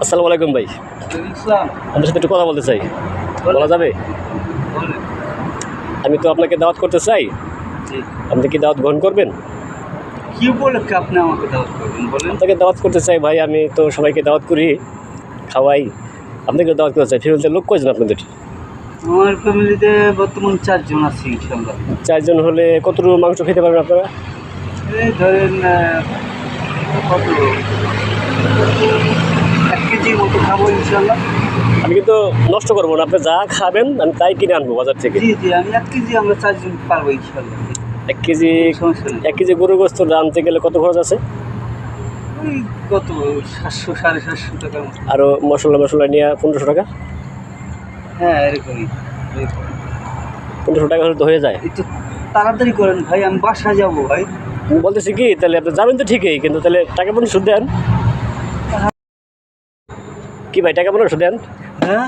আসসালামু আলাইকুম ভাই। আপনার সাথে একটু কথা বলতে চাই, বলা যাবে? আমি তো আপনাকে দাওয়াত করতে চাই, আপনি কি দাওয়াত গ্রহণ করবেন? কি উপলক্ষে আপনি আমাকে দাওয়াত করবেন বলেন? আপনাকে দাওয়াত করতে চাই ভাই, আমি তো সবাইকে দাওয়াত করি, খাওয়াই, আপনাকে দাওয়াত করতে চাই। ফ্যামিলিতে লোক কয়জন আপনাদের? আমার ফ্যামিলিতে বর্তমান 4 জন আছি ইনশাল্লাহ। 4 জন হলে কতটুকু মাংস খেতে পারবেন আপনারা? এই ধরেন কত 1 কেজির মতো খাবো ইনশাল্লাহ। আমি কিন্তু নষ্ট করবো না, আপনি যা খাবেন আমি তাই কিনে আনবো বাজার থেকে। জি জি, আমি 1 কেজি আমরা 4 জন পারবো ইনশাল্লাহ। 1 কেজি, সমস্যা নেই। 1 কেজি গরু গোস্ত আনতে গেলে কত খরচ আছে? ওই কত 700 750 টাকার মতো। আরও মশলা নিয়ে 1500 টাকা। হ্যাঁ এরকমই। 1500 টাকা হলে তো হয়ে যায়। একটু তাড়াতাড়ি করেন ভাই, আমি বাসায় যাবো ভাই। আমি বলতেছি কি, তাহলে আপনি যাবেন তো ঠিকই, কিন্তু তাহলে টাকা পনেরো সুদ দেন কি ভাই? টাকা পনেরো সুদ দেন। হ্যাঁ